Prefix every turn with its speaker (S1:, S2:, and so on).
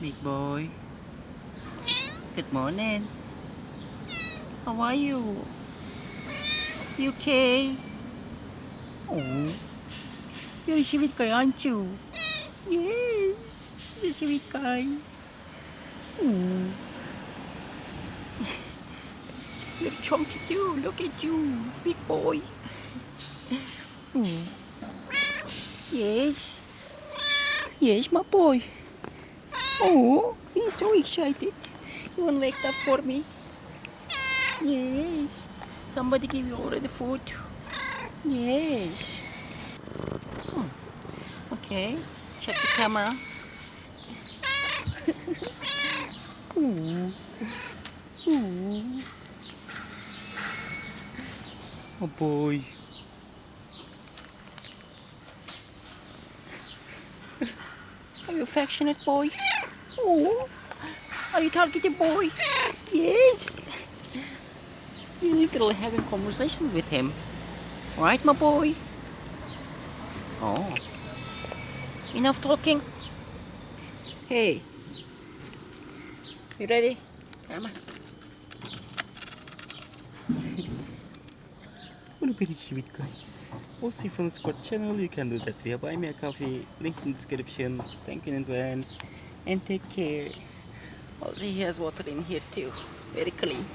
S1: Big boy. Good morning. How are you? You okay? Oh, you're a sweet guy, aren't you? Yes, you're a sweet guy. Oh, you're chunky too. Look at you, big boy. Oh, yes, yes, my boy. Oh, he's so excited. You want to wake up for me? Yes. Somebody give you already food. Yes. Oh, okay. Check the camera. Ooh. Ooh. Oh boy. Are you affectionate boy? Oh. Are you talkative boy? Yes. You're literally having conversations with him. Right, my boy? Oh. Enough talking. Hey. You ready? Come on. What a pretty sweet guy. Also, if you want to support channel, you can do that via Buy Me a Coffee, link in description. Thank you in advance, and take care. Also, he has water in here too, very clean.